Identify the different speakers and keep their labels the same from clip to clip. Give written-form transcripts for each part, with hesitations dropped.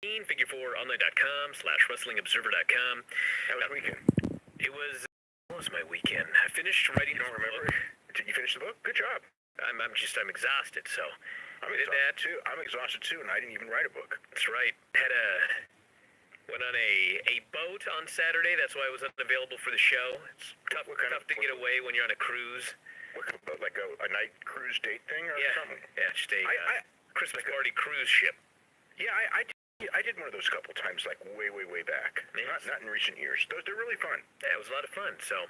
Speaker 1: Figure4online.com/WrestlingObserver.com.
Speaker 2: How was weekend?
Speaker 1: What was my weekend? I finished writing.
Speaker 2: You don't remember? Did you finish the book? Good job.
Speaker 1: I'm exhausted, so
Speaker 2: I did that too. I'm exhausted too, and I didn't even write a book.
Speaker 1: That's right. Went on a boat on Saturday. That's why I was unavailable for the show. It's tough to get away when you're on a cruise.
Speaker 2: Like a night cruise date thing or something?
Speaker 1: Yeah, just a Christmas party cruise ship.
Speaker 2: Yeah, I did one of those a couple times, like way back. Not in recent years. They're really fun.
Speaker 1: Yeah, it was a lot of fun. So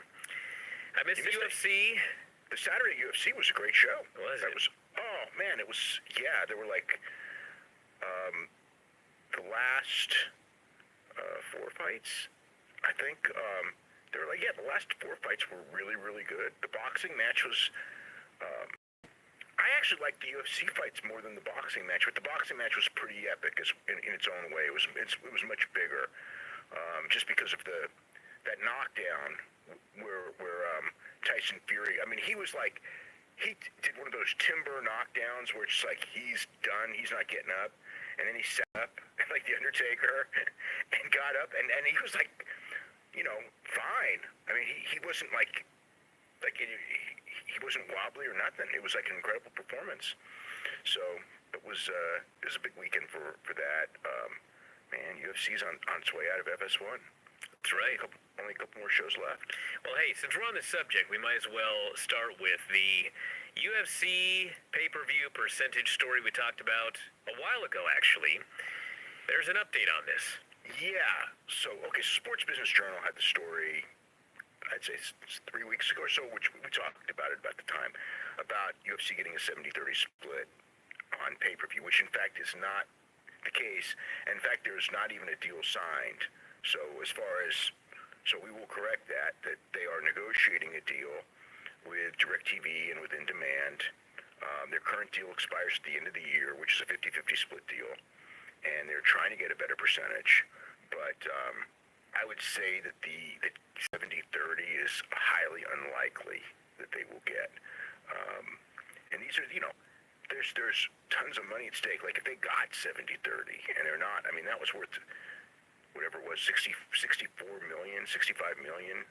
Speaker 1: I missed the UFC.
Speaker 2: The Saturday UFC was a great show.
Speaker 1: Was it?
Speaker 2: Oh man, it was. Yeah, there were like the last 4 fights. I think they were like, the last 4 fights were really good. The boxing match was. I actually liked the UFC fights more than the boxing match, but the boxing match was pretty epic in its own way. It was much bigger, just because of that knockdown where Tyson Fury. I mean, he was like, he did one of those timber knockdowns where it's like he's done, he's not getting up, and then he sat up like the Undertaker and got up, and he was like, fine. I mean, he wasn't he wasn't wobbly or nothing. It was like an incredible performance. So it was a big weekend for that. Man, UFC's on its way out of FS1.
Speaker 1: That's right.
Speaker 2: Only a couple more shows left.
Speaker 1: Well, hey, since we're on this subject, we might as well start with the UFC pay-per-view percentage story we talked about a while ago, actually. There's an update on this.
Speaker 2: Yeah. So Sports Business Journal had the story, I'd say 3 weeks ago or so, which we talked about it about the time, about UFC getting a 70-30 split on pay-per-view, which in fact is not the case. In fact, there's not even a deal signed. So we will correct that they are negotiating a deal with DirecTV and with In Demand. Their current deal expires at the end of the year, which is a 50-50 split deal, and they're trying to get a better percentage. But I would say that the 70-30 is highly unlikely that they will get. And these are, there's tons of money at stake. Like if they got 70-30 and they're not, I mean, that was worth whatever it was, 64 million, 65 million,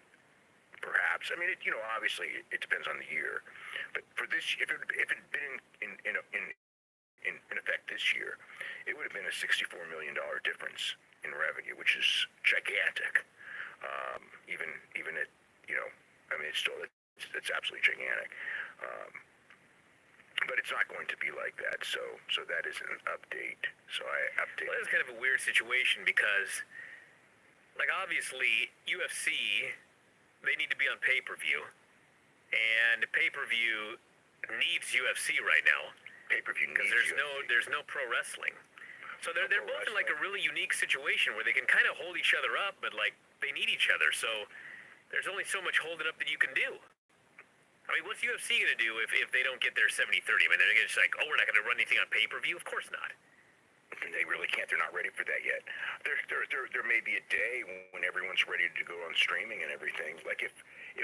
Speaker 2: perhaps. I mean, obviously it depends on the year. But for this, if it had been in effect this year, it would have been a $64 million difference in revenue, which is gigantic. Even at, I mean, it's absolutely gigantic. But it's not going to be like that. So that is an update. So I updated.
Speaker 1: Well, it's kind of a weird situation because, like, obviously UFC, they need to be on pay-per-view, and pay-per-view needs UFC right now.
Speaker 2: Pay-per-view needs
Speaker 1: because there's no pro wrestling. So they're both in like a really unique situation where they can kind of hold each other up, but like they need each other. So there's only so much holding up that you can do. I mean, what's UFC going to do if they don't get their 70-30? I mean, they're just like, we're not going to run anything on pay-per-view? Of course not.
Speaker 2: They really can't. They're not ready for that yet. There may be a day when everyone's ready to go on streaming and everything. Like if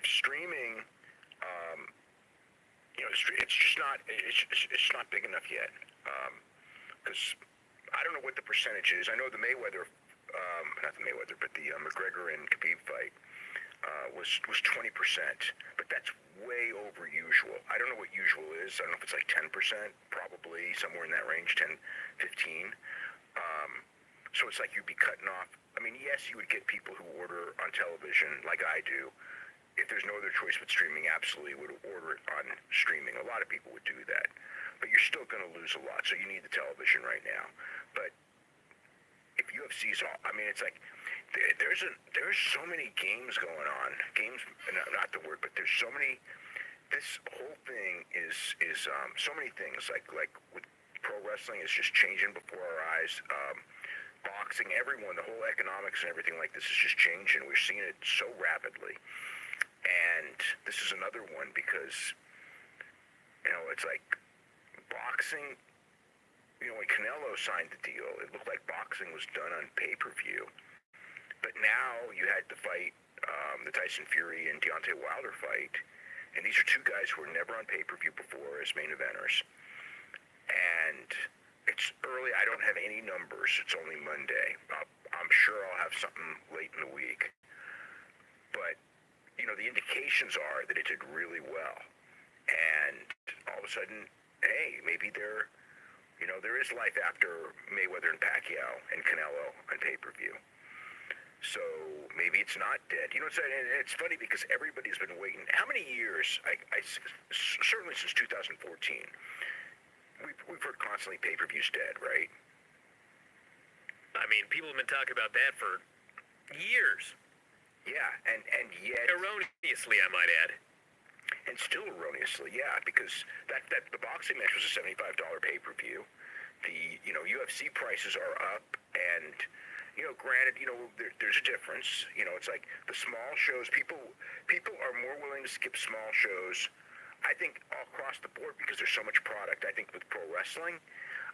Speaker 2: streaming, it's just not big enough yet. Because I don't know what the percentage is. I know the Mayweather, not the Mayweather, but the McGregor and Khabib fight was 20%, but that's way over usual. I don't know what usual is. I don't know if it's like 10%, probably somewhere in that range, 10, 15. So it's like you'd be cutting off. I mean, yes, you would get people who order on television like I do. If there's no other choice but streaming, absolutely would order it on streaming. A lot of people would do that. But you're still going to lose a lot, so you need the television right now. But if UFC's all, I mean, it's like there's so many games going on. Games, not the word, but there's so many. This whole thing is so many things. Like with pro wrestling, is just changing before our eyes. Boxing, everyone, the whole economics and everything like this is just changing. We're seeing it so rapidly, and this is another one because it's like boxing. When Canelo signed the deal, it looked like boxing was done on pay-per-view. But now you had the fight, the Tyson Fury and Deontay Wilder fight, and these are two guys who were never on pay-per-view before as main eventers. And It's early. I don't have any numbers. It's only Monday. I'm sure I'll have something late in the week. But, the indications are that it did really well. And all of a sudden, hey, maybe there is life after Mayweather and Pacquiao and Canelo on pay-per-view. So maybe it's not dead. It's funny because everybody's been waiting. How many years? Certainly since 2014. We've heard constantly pay-per-view's dead, right?
Speaker 1: I mean, people have been talking about that for years.
Speaker 2: Yeah, and yet
Speaker 1: erroneously, I might add.
Speaker 2: And still erroneously, yeah, because that the boxing match was a $75 pay-per-view. The UFC prices are up, and granted, there's a difference. It's like the small shows. People are more willing to skip small shows. I think all across the board because there's so much product. I think with pro wrestling,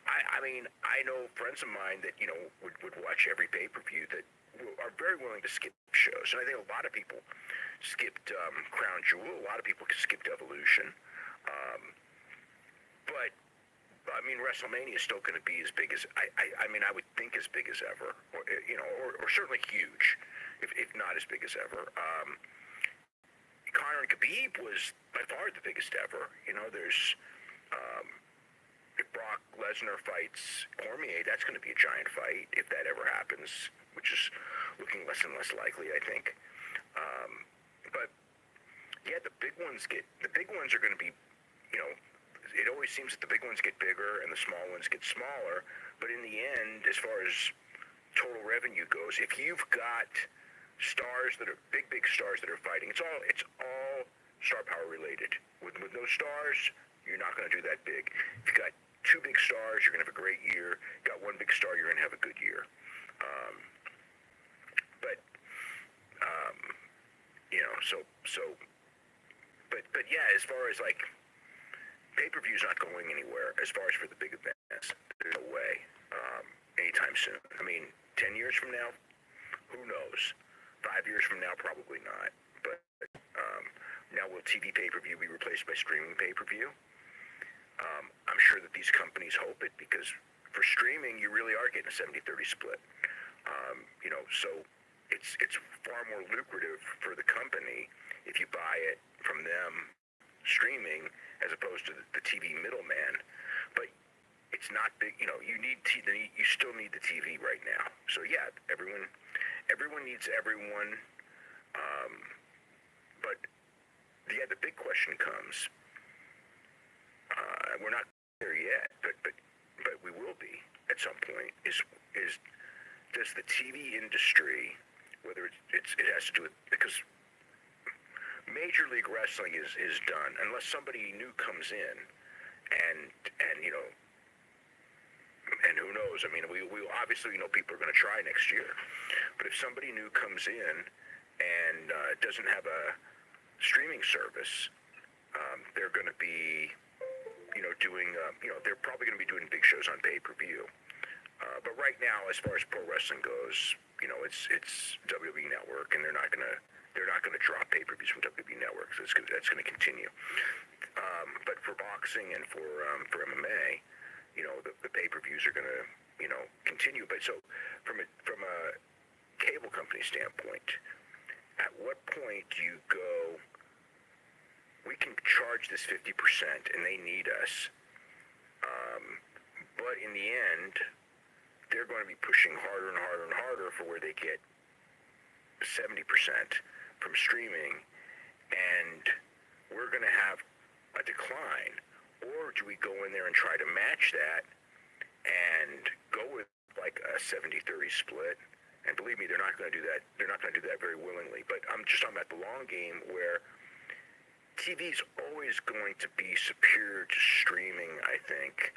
Speaker 2: I mean, I know friends of mine that would watch every pay-per-view that are very willing to skip shows, and I think a lot of people skipped Crown Jewel. A lot of people skipped Evolution, but I mean, WrestleMania is still going to be as big as I mean, I would think as big as ever, or certainly huge, if not as big as ever. Conor and Khabib was by far the biggest ever. There's if Brock Lesnar fights Cormier, that's going to be a giant fight if that ever happens, which is looking less and less likely, I think. But yeah, the big ones are going to be, it always seems that the big ones get bigger and the small ones get smaller. But in the end, as far as total revenue goes, if you've got stars that are big stars that are fighting, it's all star power related. With no stars, you're not going to do that big. If you got two big stars, you're going to have a great year. Got one big star, you're going to have a good year. But yeah, as far as like pay-per-view's not going anywhere. As far as for the big events, there's no way anytime soon. I mean, 10 years from now, who knows? 5 years from now, probably not. But now will TV pay-per-view be replaced by streaming pay-per-view? I'm sure that these companies hope it because for streaming, you really are getting a 70-30 split. So it's far more lucrative for the company if you buy it from them streaming as opposed to the TV middleman. But it's not big. You still need the TV right now. So yeah, everyone needs everyone. But yeah, the big question comes. We're not there yet, but we will be at some point. Is does the TV industry, whether it has to do with, because Major League Wrestling is done unless somebody new comes in, and who knows? I mean, we obviously people are going to try next year, but if somebody new comes in and doesn't have a streaming service, they're going to be doing they're probably going to be doing big shows on pay-per-view. But right now, as far as pro wrestling goes, it's WWE Network, and they're not gonna drop pay-per-views from WWE Network. So that's gonna continue. But for boxing and for MMA, the pay-per-views are gonna continue. But so from a cable company standpoint, at what point do you go? We can charge this 50%, and they need us. But in the end, they're going to be pushing harder and harder and harder for where they get 70% from streaming, and we're going to have a decline. Or do we go in there and try to match that and go with like a 70-30 split? And believe me, they're not going to do that. They're not going to do that very willingly. But I'm just talking about the long game where TV's always going to be superior to streaming, I think,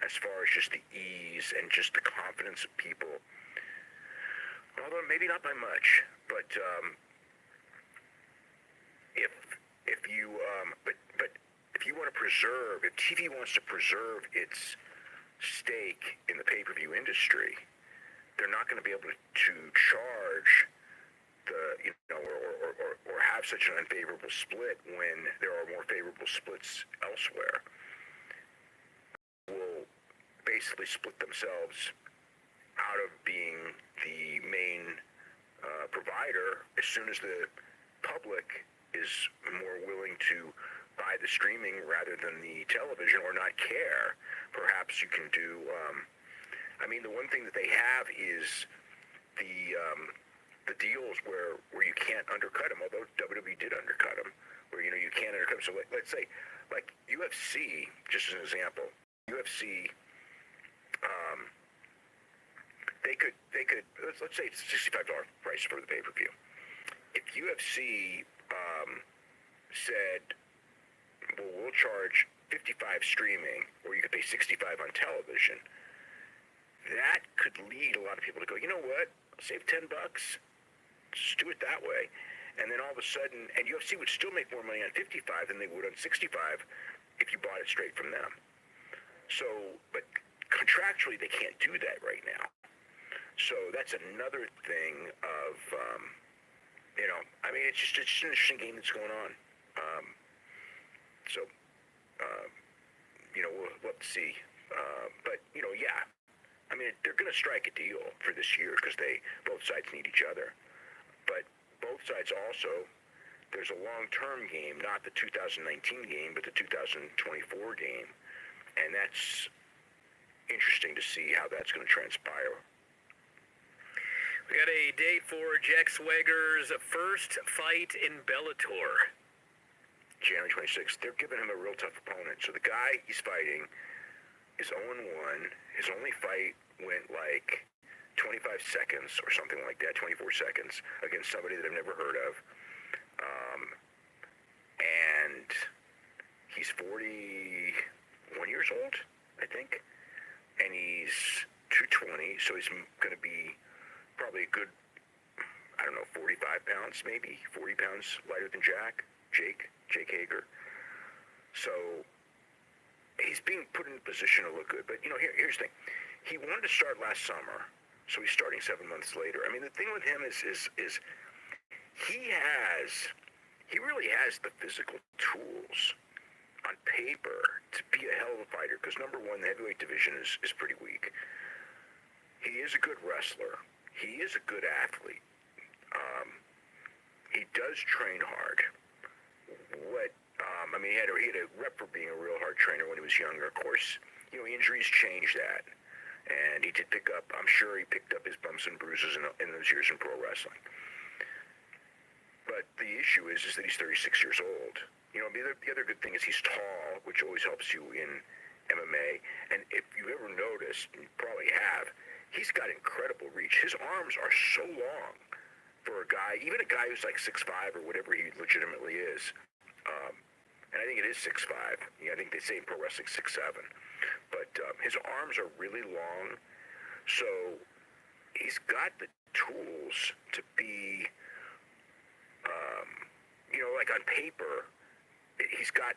Speaker 2: as far as just the ease and just the confidence of people. Although maybe not by much, but if you want to preserve, if TV wants to preserve its stake in the pay-per-view industry, they're not going to be able to charge or have such an unfavorable split when there are more favorable splits elsewhere. Will basically split themselves out of being the main provider as soon as the public is more willing to buy the streaming rather than the television or not care. Perhaps you can do, the one thing that they have is the deals where you can't undercut them, although WWE did undercut them, where, you can't undercut them. So let's say, like UFC, just as an example, UFC, they could let's say it's a $65 price for the pay-per-view. If UFC said, well, we'll charge $55 streaming, or you could pay $65 on television, that could lead a lot of people to go, you know what, I'll save $10, just do it that way. And then all of a sudden, and UFC would still make more money on 55 than they would on 65 if you bought it straight from them. So, but contractually, they can't do that right now. So that's another thing of, it's just an interesting game that's going on. We'll have to see. They're going to strike a deal for this year because both sides need each other. But both sides also, there's a long-term game, not the 2019 game, but the 2024 game. And that's interesting to see how that's going to transpire.
Speaker 1: We got a date for Jack Swagger's first fight in Bellator.
Speaker 2: January 26th. They're giving him a real tough opponent. So the guy he's fighting is 0-1. His only fight went like 25 seconds or something like that, 24 seconds, against somebody that I've never heard of. And he's 41 years old, I think. And he's 220, so he's going to be probably a good, 45 pounds, maybe 40 pounds lighter than Jake Hager. So he's being put in a position to look good. But, here's the thing. He wanted to start last summer, so he's starting 7 months later. The thing with him is he really has the physical tools on paper to be a hell of a fighter, because number one, the heavyweight division is pretty weak. He is a good wrestler. He is a good athlete. He does train hard. He had a rep for being a real hard trainer when he was younger. Of course, injuries changed that. And he did I'm sure he picked up his bumps and bruises in those years in pro wrestling. But the issue is that he's 36 years old. The other good thing is he's tall, which always helps you in MMA. And if you've ever noticed, and you probably have, he's got incredible reach. His arms are so long for a guy, even a guy who's like 6'5" or whatever he legitimately is. And I think it is 6'5". I think they say in pro wrestling 6'7". But his arms are really long. So he's got the tools to be, like on paper, he's got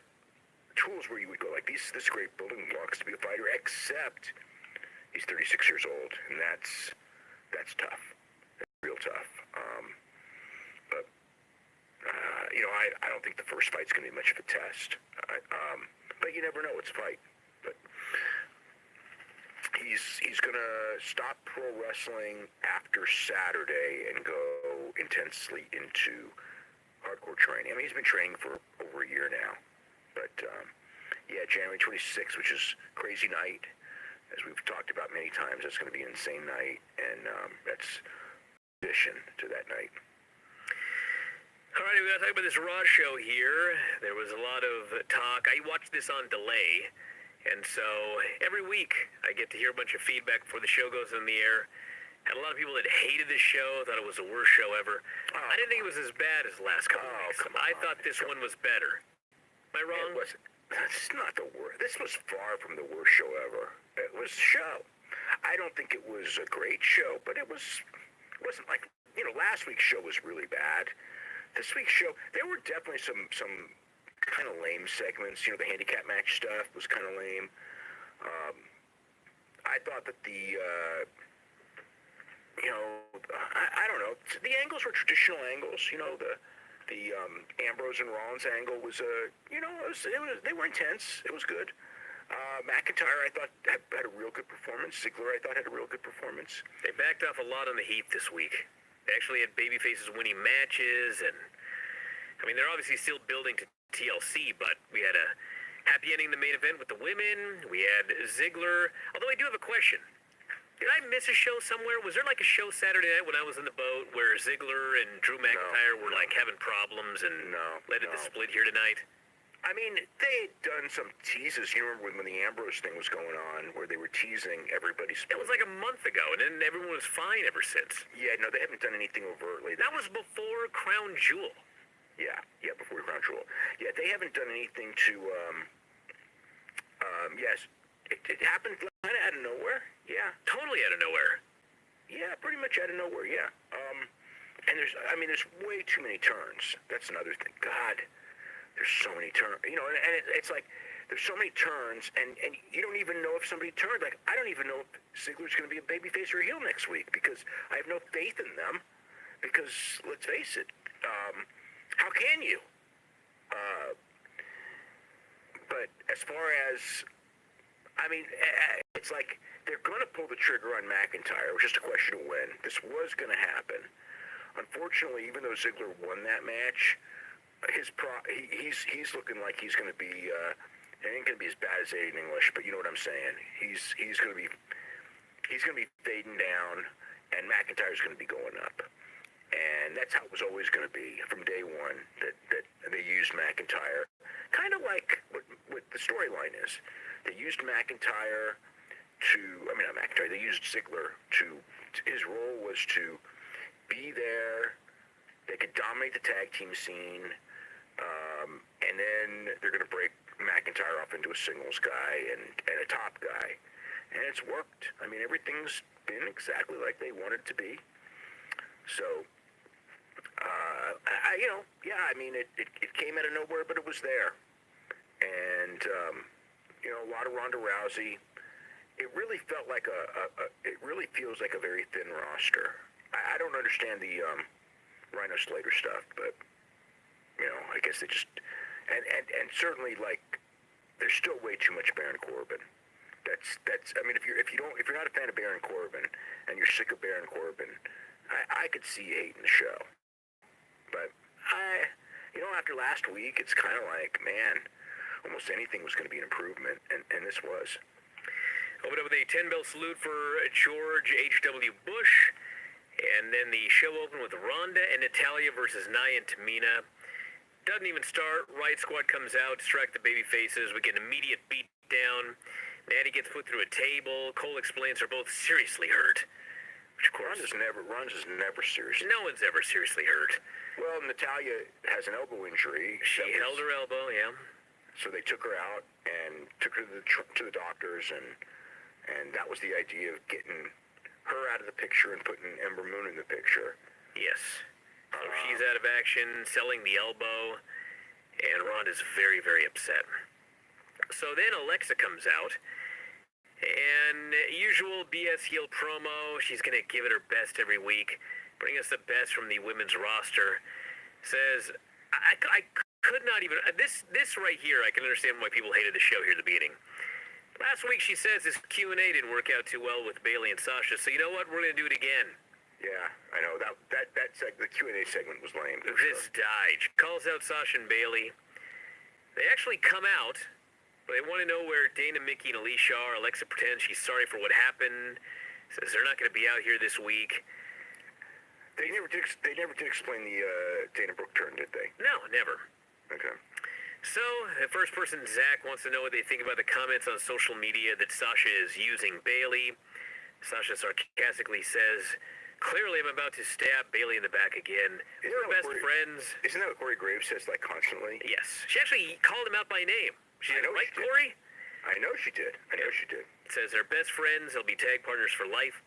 Speaker 2: tools where you would go like, this is great building blocks to be a fighter, except he's 36 years old, and that's tough. That's real tough. I don't think the first fight's going to be much of a test. But you never know. It's a fight. But he's going to stop pro wrestling after Saturday and go intensely into hardcore training. He's been training for over a year now. But, January 26th, which is crazy night, as we've talked about many times. That's going to be an insane night, and that's addition to that night.
Speaker 1: All right, we got to talk about this Raw show here. There was a lot of talk. I watched this on delay, and so every week I get to hear a bunch of feedback before the show goes on the air. Had a lot of people that hated this show, thought it was the worst show ever. I didn't think it was as bad as the last couple weeks. I thought this one was better. Am I wrong?
Speaker 2: That's not the worst. This was far from the worst show ever. It was a show. I don't think it was a great show, but it wasn't like, last week's show was really bad. This week's show, there were definitely some kind of lame segments. The handicap match stuff was kind of lame. I thought that I don't know. The angles were traditional angles. The Ambrose and Rollins angle was, they were intense. It was good. McIntyre, I thought, had a real good performance. Ziggler, I thought, had a real good performance.
Speaker 1: They backed off a lot on the heat this week. They actually had babyfaces winning matches, and I mean, they're obviously still building to TLC, but we had a happy ending in the main event with the women. We had Ziggler. Although I do have a question. Did I miss a show somewhere? Was there like a show Saturday night when I was in the boat where Ziggler and Drew McIntyre were like having problems and led to the split here tonight?
Speaker 2: I mean, they had done some teases. You remember when the Ambrose thing was going on, where they were teasing everybody's.
Speaker 1: It was like a month ago, and then everyone was fine ever since.
Speaker 2: Yeah, no, they haven't done anything overtly.
Speaker 1: That was before Crown Jewel.
Speaker 2: Yeah, before Crown Jewel. Yeah, they haven't done anything to. Yes, it happened kind of out of nowhere. Yeah,
Speaker 1: totally out of nowhere.
Speaker 2: Yeah, pretty much out of nowhere. Yeah. And there's way too many turns. That's another thing. God. There's so many turns, and it's like there's so many turns, and you don't even know if somebody turned. Like, I don't even know if Ziggler's going to be a babyface or a heel next week because I have no faith in them. Because let's face it, how can you? But as far as, I mean, it's like they're going to pull the trigger on McIntyre. It was just a question of when. This was going to happen. Unfortunately, even though Ziggler won that match. He's looking like he's going to be. It ain't going to be as bad as Aiden English, but you know what I'm saying. He's going to be fading down, and McIntyre's going to be going up, and that's how it was always going to be from day one. That they used McIntyre, kind of like what the storyline is. They used McIntyre to. I mean, not McIntyre. They used Ziggler to. His role was to be there. They could dominate the tag team scene, and then they're going to break McIntyre off into a singles guy and a top guy. And it's worked. I mean, everything's been exactly like they wanted it to be. So, I mean, it came out of nowhere, but it was there. And, a lot of Ronda Rousey. It really felt like it really feels like a very thin roster. I don't understand the, Rhino Slater stuff, but I guess they just and certainly like there's still way too much Baron Corbin. That's I mean if you're not a fan of Baron Corbin and you're sick of Baron Corbin, I could see you hating the show. But after last week, it's kind of like, man, almost anything was going to be an improvement, and this was.
Speaker 1: Open up with a 10-bell salute for George H.W. Bush. And then the show opened with Ronda and Natalya versus Nia and Tamina. Doesn't even start. Riot Squad comes out, distract the baby faces. We get an immediate beat down. Natty gets put through a table. Cole explains they're both seriously hurt. Which, of course,
Speaker 2: Ronda's never seriously.
Speaker 1: No one's ever seriously hurt.
Speaker 2: Well, Natalya has an elbow injury.
Speaker 1: She held her elbow, yeah.
Speaker 2: So they took her out and took her to the doctors, and that was the idea of getting her out of the picture and putting Ember Moon in the picture.
Speaker 1: Yes. So she's out of action, selling the elbow, and Ronda's very, very upset. So then Alexa comes out, and usual BS heel promo. She's going to give it her best every week, bring us the best from the women's roster. Says, I could not even, this right here, I can understand why people hated the show here at the beginning. Last week she says this Q&A didn't work out too well with Bayley and Sasha, so you know what? We're going to do it again.
Speaker 2: Yeah, I know. The Q&A segment was lame.
Speaker 1: This died. She calls out Sasha and Bayley. They actually come out, but they want to know where Dana, Mickey, and Alicia are. Alexa pretends she's sorry for what happened. Says they're not going to be out here this week.
Speaker 2: They never did explain the Dana Brooke turn, did they?
Speaker 1: No, never.
Speaker 2: Okay.
Speaker 1: So, the first person, Zach, wants to know what they think about the comments on social media that Sasha is using Bayley. Sasha sarcastically says, clearly I'm about to stab Bayley in the back again. We're best friends.
Speaker 2: Isn't that what Corey Graves says, like, constantly?
Speaker 1: Yes. She actually called him out by name. She said, right, Corey?
Speaker 2: I know she did.
Speaker 1: It says they're best friends. They'll be tag partners for life.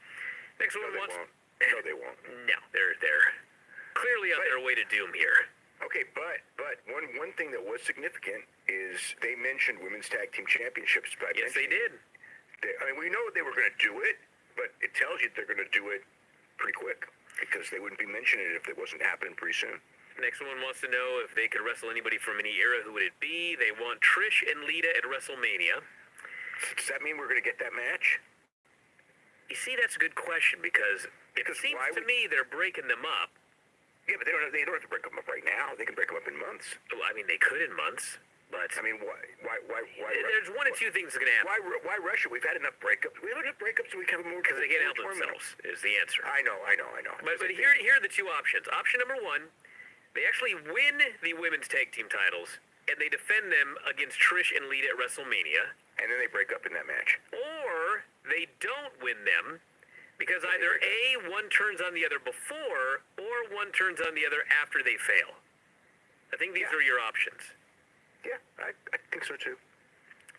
Speaker 1: Next one wants...
Speaker 2: No, they won't.
Speaker 1: No, they're clearly on their way to doom here.
Speaker 2: Okay, but one thing that was significant is they mentioned women's tag team championships.
Speaker 1: Yes, they did.
Speaker 2: We know they were going to do it, but it tells you they're going to do it pretty quick because they wouldn't be mentioning it if it wasn't happening pretty soon.
Speaker 1: Next one wants to know if they could wrestle anybody from any era, who would it be? They want Trish and Lita at WrestleMania.
Speaker 2: Does that mean we're going to get that match?
Speaker 1: You see, that's a good question because it seems to me they're breaking them up.
Speaker 2: Yeah, but they don't have to break them up right now. They can break them up in months.
Speaker 1: Well, I mean, they could in months, but
Speaker 2: I mean, why?
Speaker 1: There's one of two things that are going to happen.
Speaker 2: Why Russia? We've had enough breakups. We have enough breakups, so we can have more.
Speaker 1: Because they can't help themselves is the answer.
Speaker 2: I know.
Speaker 1: But here are the two options. Option number one, they actually win the women's tag team titles, and they defend them against Trish and Lita at WrestleMania.
Speaker 2: And then they break up in that match.
Speaker 1: Or they don't win them because either A, one turns on the other before, or one turns on the other after they fail. I think these are your options.
Speaker 2: Yeah, I think so too.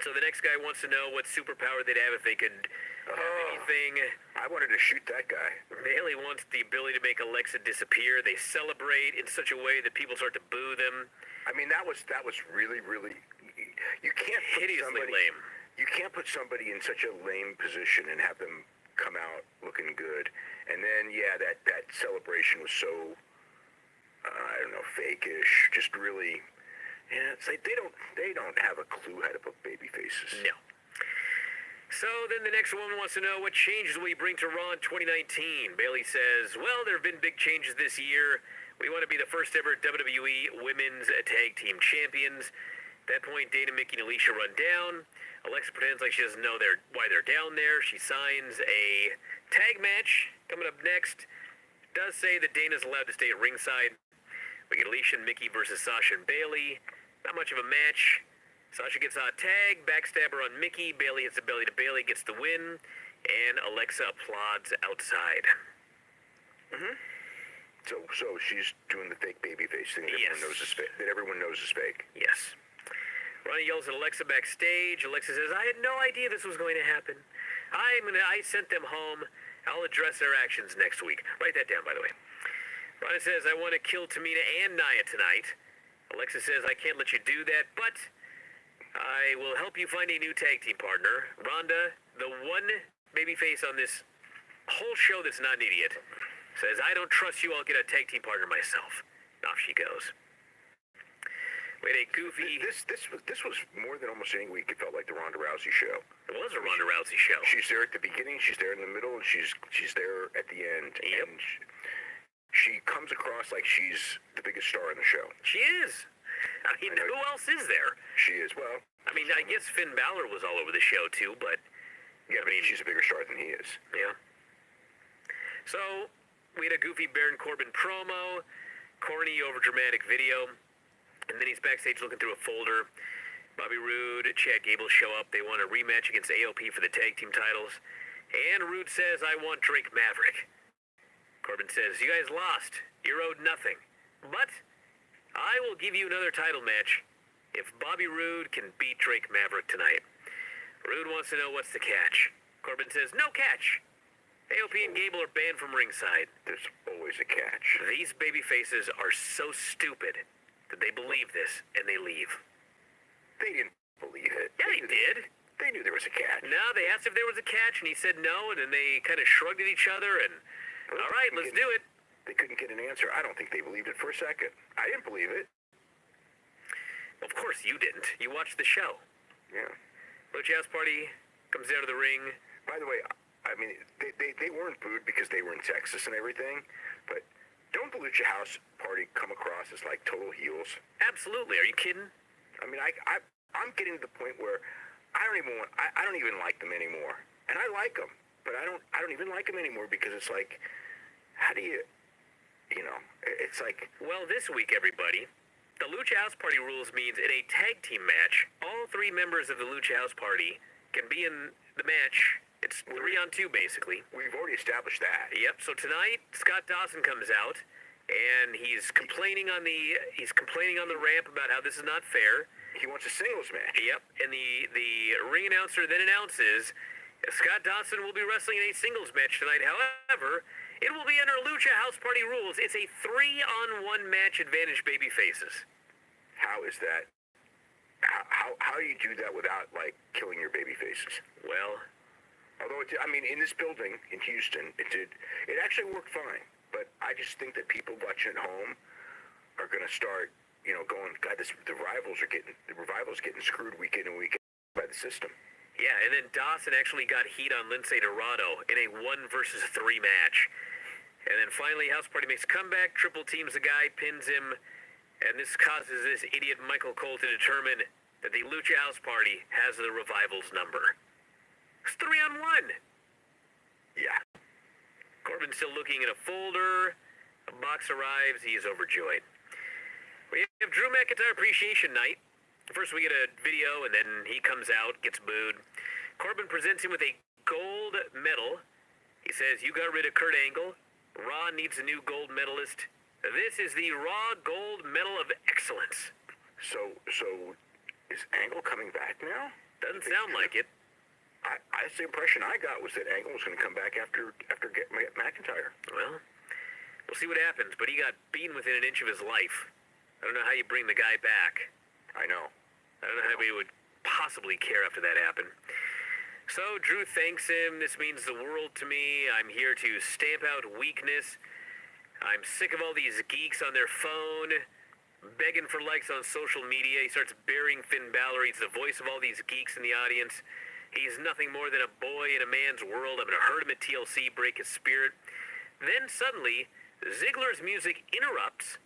Speaker 1: So the next guy wants to know what superpower they'd have if they could have anything.
Speaker 2: I wanted to shoot that guy.
Speaker 1: Bailey wants the ability to make Alexa disappear. They celebrate in such a way that people start to boo them.
Speaker 2: I mean, that was really, really. You can't put
Speaker 1: hideously lame.
Speaker 2: You can't put somebody in such a lame position and have them come out looking good. And then, that celebration was so, I don't know, fake-ish. Just really, it's like they don't have a clue how to book baby faces.
Speaker 1: No. So then the next one wants to know what changes will you bring to Raw in 2019. Bailey says, well, there have been big changes this year. We want to be the first ever WWE Women's Tag Team Champions. At that point, Dana, Mickey, and Alicia run down. Alexa pretends like she doesn't know why they're down there. She signs a tag match coming up next. Does say that Dana's allowed to stay at ringside. We get Alicia and Mickey versus Sasha and Bailey. Not much of a match. Sasha gets a tag, backstabber on Mickey. Bailey hits the belly to Bailey, gets the win. And Alexa applauds outside.
Speaker 2: So she's doing the fake baby face thing that everyone knows is fake.
Speaker 1: Yes. Ronnie yells at Alexa backstage. Alexa says, I had no idea this was going to happen. I sent them home. I'll address their actions next week. Write that down, by the way. Ronnie says, I want to kill Tamina and Nia tonight. Alexa says, I can't let you do that, but I will help you find a new tag team partner. Rhonda, the one babyface on this whole show that's not an idiot, says, I don't trust you. I'll get a tag team partner myself. Off she goes. We had a goofy...
Speaker 2: This was more than almost any week. It felt like the Ronda Rousey show.
Speaker 1: It was a Ronda Rousey show.
Speaker 2: She's there at the beginning, she's there in the middle, and she's there at the end.
Speaker 1: Yep.
Speaker 2: And she comes across like she's the biggest star in the show.
Speaker 1: She is. I mean, who else is there?
Speaker 2: She is. Well,
Speaker 1: I mean, I guess Finn Balor was all over the show, too, but...
Speaker 2: Yeah, I mean, she's a bigger star than he is.
Speaker 1: Yeah. So, we had a goofy Baron Corbin promo, corny, overdramatic video. And then he's backstage looking through a folder. Bobby Roode, Chad Gable show up. They want a rematch against AOP for the tag team titles. And Roode says, I want Drake Maverick. Corbin says, you guys lost. You're owed nothing. But I will give you another title match if Bobby Roode can beat Drake Maverick tonight. Roode wants to know what's the catch. Corbin says, no catch. AOP and Gable are banned from ringside.
Speaker 2: There's always a catch.
Speaker 1: These baby faces are so stupid that they believe this, and they leave.
Speaker 2: They didn't believe it.
Speaker 1: Yeah, they did.
Speaker 2: They knew there was a catch.
Speaker 1: No, they asked if there was a catch, and he said no, and then they kind of shrugged at each other, and, all right, let's do it.
Speaker 2: They couldn't get an answer. I don't think they believed it for a second. I didn't believe it.
Speaker 1: Of course you didn't. You watched the show.
Speaker 2: Yeah.
Speaker 1: Lucha House Party comes out of the ring.
Speaker 2: By the way, I mean, they weren't booed because they were in Texas and everything, but... Don't the Lucha House Party come across as like total heels?
Speaker 1: Absolutely. Are you kidding?
Speaker 2: I mean, I'm getting to the point where I don't even like them anymore. And I like them, but I don't even like them anymore because it's like, how do you know? It's like.
Speaker 1: Well, this week, everybody, the Lucha House Party rules means in a tag team match, all three members of the Lucha House Party can be in the match. It's 3-on-2, basically.
Speaker 2: We've already established that.
Speaker 1: Yep. So tonight, Scott Dawson comes out, and he's complaining on the ramp about how this is not fair.
Speaker 2: He wants a singles match.
Speaker 1: Yep. And the ring announcer then announces Scott Dawson will be wrestling in a singles match tonight. However, it will be under Lucha House Party rules. It's a 3-on-1 match advantage, baby faces.
Speaker 2: How is that? How do you do that without like killing your baby faces?
Speaker 1: Well.
Speaker 2: Although, I mean, in this building in Houston, it actually worked fine. But I just think that people watching at home are going to start, going, God, the revival's getting screwed week in and week out by the system.
Speaker 1: Yeah, and then Dawson actually got heat on Lindsay Dorado in a 1 versus 3 match. And then finally, House Party makes a comeback, triple teams the guy, pins him, and this causes this idiot Michael Cole to determine that the Lucha House Party has the Revival's number. It's 3-on-1.
Speaker 2: Yeah.
Speaker 1: Corbin's still looking at a folder. A box arrives. He is overjoyed. We have Drew McIntyre Appreciation Night. First we get a video, and then he comes out, gets booed. Corbin presents him with a gold medal. He says, "You got rid of Kurt Angle. Raw needs a new gold medalist. This is the Raw Gold Medal of Excellence."
Speaker 2: So is Angle coming back now?
Speaker 1: Doesn't sound like it.
Speaker 2: That's the impression I got, was that Angle was going to come back after getting McIntyre.
Speaker 1: Well, we'll see what happens, but he got beaten within an inch of his life. I don't know how you bring the guy back.
Speaker 2: I know.
Speaker 1: I don't know how we would possibly care after that happened. So Drew thanks him. "This means the world to me. I'm here to stamp out weakness. I'm sick of all these geeks on their phone, begging for likes on social media." He starts burying Finn Balor. He's the voice of all these geeks in the audience. He's nothing more than a boy in a man's world. I'm going to hurt him at TLC, break his spirit. Then suddenly, Ziggler's music interrupts.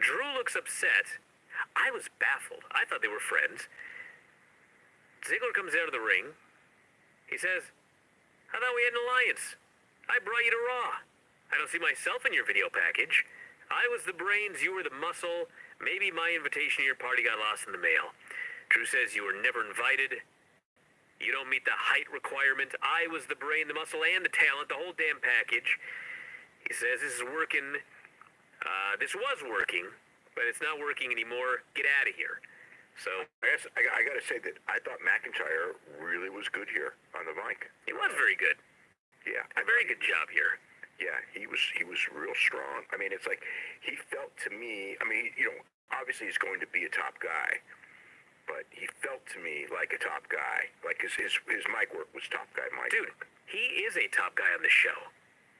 Speaker 1: Drew looks upset. I was baffled. I thought they were friends. Ziggler comes out of the ring. He says, "I thought we had an alliance. I brought you to Raw. I don't see myself in your video package. I was the brains, you were the muscle. Maybe my invitation to your party got lost in the mail." Drew says, "You were never invited. You don't meet the height requirement. I was the brain, the muscle, and the talent, the whole damn package." He says, "This is working. This was working, but it's not working anymore. Get out of here." So
Speaker 2: I got to say that I thought McIntyre really was good here on the mic.
Speaker 1: he was very good.
Speaker 2: Yeah.
Speaker 1: A very good job here.
Speaker 2: Yeah, he was real strong. I mean, it's like he felt to me. I mean, obviously he's going to be a top guy, but he felt to me like a top guy. Like his mic work was top guy mic.
Speaker 1: Dude, he is a top guy on the show.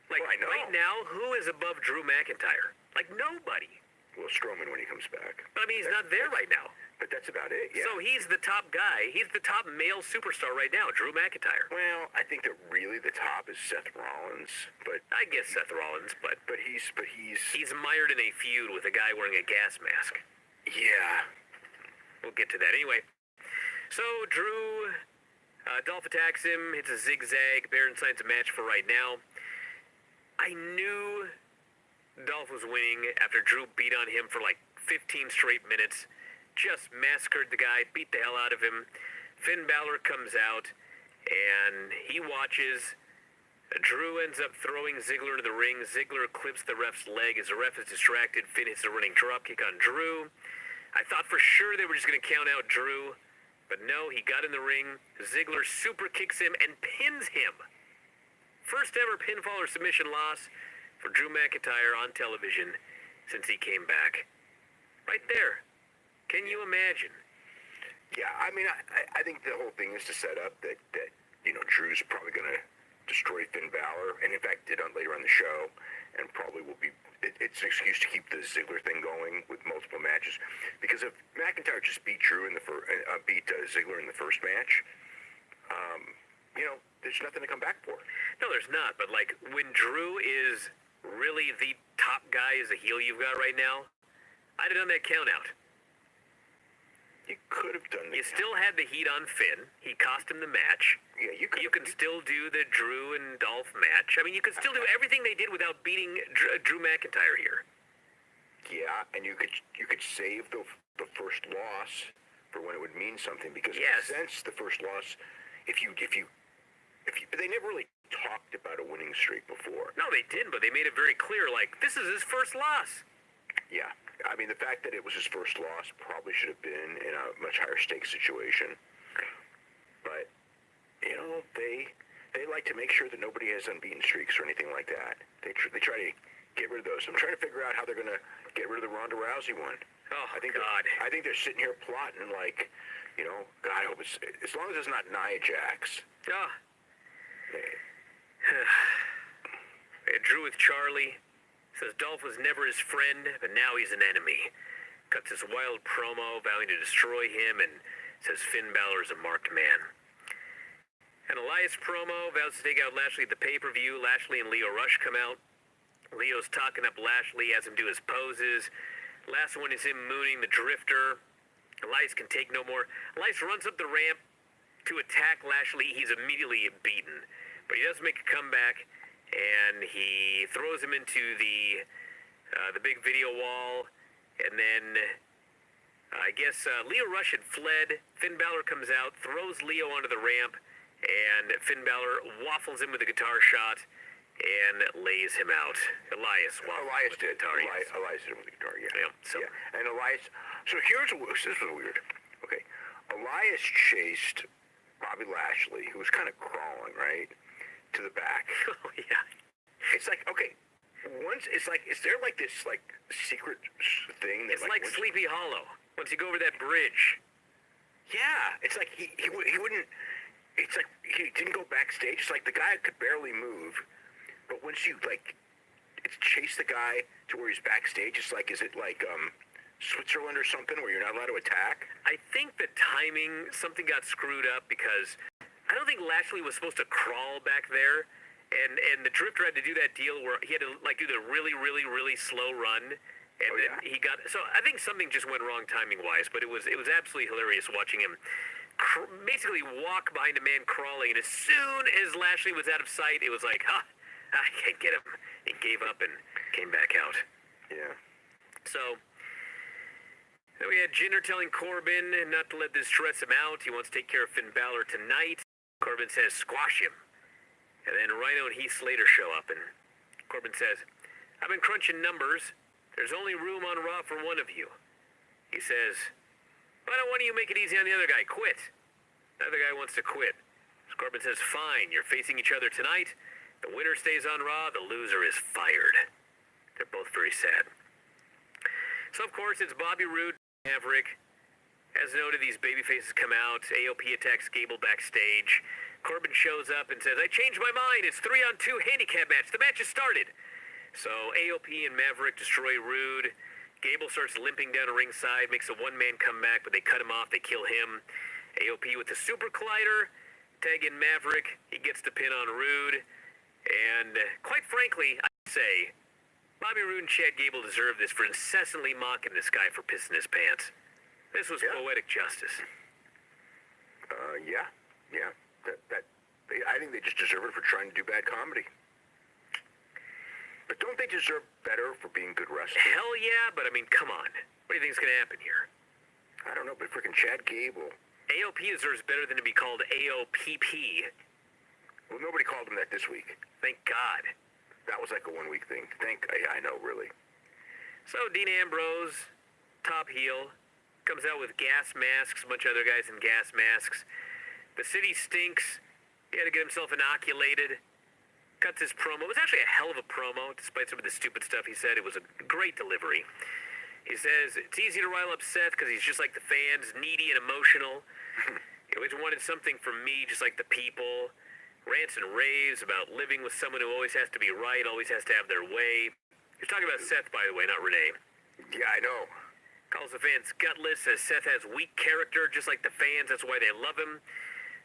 Speaker 1: Like,
Speaker 2: Well, I know.
Speaker 1: right now, who is above Drew McIntyre? Like, nobody.
Speaker 2: Well, Strowman when he comes back.
Speaker 1: But I mean, he's not there right now.
Speaker 2: But that's about it. Yeah.
Speaker 1: So he's the top guy. He's the top male superstar right now, Drew McIntyre.
Speaker 2: Well, I think that really the top is Seth Rollins, but
Speaker 1: I guess Seth Rollins, but
Speaker 2: he's
Speaker 1: mired in a feud with a guy wearing a gas mask.
Speaker 2: yeah.
Speaker 1: We'll get to that anyway. So Drew, Dolph attacks him, hits a zigzag. Baron signs a match for right now. I knew Dolph was winning after Drew beat on him for like 15 straight minutes. Just massacred the guy, beat the hell out of him. Finn Balor comes out, and he watches. Drew ends up throwing Ziggler into the ring. Ziggler clips the ref's leg as the ref is distracted. Finn hits a running dropkick on Drew. I thought for sure they were just going to count out Drew, but no, he got in the ring. Ziggler super kicks him and pins him. First ever pinfall or submission loss for Drew McIntyre on television since he came back. Right there. Can you imagine?
Speaker 2: Yeah, I mean, I think the whole thing is to set up that Drew's probably going to destroy Finn Balor, and in fact did later on the show, and probably will be. It's an excuse to keep the Ziggler thing going with multiple matches, because if McIntyre just beat Drew in the Ziggler in the first match, there's nothing to come back for.
Speaker 1: No, there's not. But like when Drew is really the top guy as a heel you've got right now, I'd have done that count out.
Speaker 2: You could have done that.
Speaker 1: You still had the heat on Finn. He cost him the match.
Speaker 2: Yeah, you could.
Speaker 1: You can still do the Drew and Dolph match. I mean, you could still do everything they did without beating Drew McIntyre here.
Speaker 2: Yeah, and you could save the first loss for when it would mean something, because
Speaker 1: Yes.
Speaker 2: in a sense the first loss, if you they never really talked about a winning streak before.
Speaker 1: No, they didn't, but they made it very clear, like, this is his first loss.
Speaker 2: Yeah, I mean, the fact that it was his first loss probably should have been in a much higher stakes situation. But they like to make sure that nobody has unbeaten streaks or anything like that. They try to get rid of those. I'm trying to figure out how they're going to get rid of the Ronda Rousey one.
Speaker 1: Oh,
Speaker 2: I think
Speaker 1: God.
Speaker 2: I think they're sitting here plotting like, God, I hope it's as long as it's not Nia Jax.
Speaker 1: Oh. Drew with Charlie. Says Dolph was never his friend, but now he's an enemy. Cuts this wild promo vowing to destroy him and says Finn Balor is a marked man. An Elias promo vows to take out Lashley at the pay-per-view. Lashley and Lio Rush come out. Leo's talking up Lashley, has him do his poses. Last one is him mooning the Drifter. Elias can take no more. Elias runs up the ramp to attack Lashley. He's immediately beaten. But he does make a comeback, and he throws him into the big video wall. And then I guess Lio Rush had fled. Finn Balor comes out, throws Lio onto the ramp, and Finn Balor waffles him with a guitar shot and lays him out. Elias
Speaker 2: did. Elias did it with the guitar, yeah. And Elias, so this was weird. Okay, Elias chased Bobby Lashley, who was kind of crawling, right, to the back.
Speaker 1: Oh, yeah.
Speaker 2: It's like, okay, is there like this, like, secret thing?
Speaker 1: It's like Sleepy Hollow, once you go over that bridge.
Speaker 2: Yeah, it's like he wouldn't, it's like he didn't go backstage. It's like the guy could barely move. But once you, like, chase the guy to where he's backstage, it's like, is it like Switzerland or something where you're not allowed to attack?
Speaker 1: I think the timing, something got screwed up because I don't think Lashley was supposed to crawl back there. And the Drifter had to do that deal where he had to, like, do the really, really, really slow run. And he got, so I think something just went wrong timing-wise, but it was absolutely hilarious watching him basically walk behind a man crawling. And as soon as Lashley was out of sight, it was like, I can't get him. He gave up and came back out.
Speaker 2: Yeah.
Speaker 1: So, then we had Jinder telling Corbin not to let this stress him out. He wants to take care of Finn Balor tonight. Corbin says, squash him. And then Rhino and Heath Slater show up, and Corbin says, I've been crunching numbers. There's only room on Raw for one of you. He says, why don't one of you make it easy on the other guy? Quit. The other guy wants to quit. So Corbin says, fine, you're facing each other tonight. The winner stays on Raw, the loser is fired. They're both very sad. So, of course, it's Bobby Roode, Maverick. As noted, these babyfaces come out. AOP attacks Gable backstage. Corbin shows up and says, I changed my mind. It's 3-on-2 handicap match. The match has started. So, AOP and Maverick destroy Roode. Gable starts limping down ringside, makes a one-man comeback, but they cut him off. They kill him. AOP with the Super Collider. Tag in Maverick. He gets the pin on Roode. And quite frankly, I say, Bobby Roode and Chad Gable deserve this for incessantly mocking this guy for pissing his pants. This was poetic justice.
Speaker 2: Yeah. I think they just deserve it for trying to do bad comedy. But don't they deserve better for being good wrestlers?
Speaker 1: Hell yeah, but I mean, come on. What do you think's going to happen here?
Speaker 2: I don't know, but freaking Chad Gable.
Speaker 1: AOP deserves better than to be called AOPP.
Speaker 2: Well, nobody called him that this week.
Speaker 1: Thank God.
Speaker 2: That was like a one-week thing. I know, really.
Speaker 1: So Dean Ambrose, top heel, comes out with gas masks, a bunch of other guys in gas masks. The city stinks. He had to get himself inoculated. Cuts his promo. It was actually a hell of a promo, despite some of the stupid stuff he said. It was a great delivery. He says, it's easy to rile up Seth because he's just like the fans, needy and emotional. He always wanted something from me, just like the people. Rants and raves about living with someone who always has to be right, always has to have their way. He's talking about Seth, by the way, not Renee.
Speaker 2: Yeah, I know.
Speaker 1: Calls the fans gutless, says Seth has weak character, just like the fans, that's why they love him.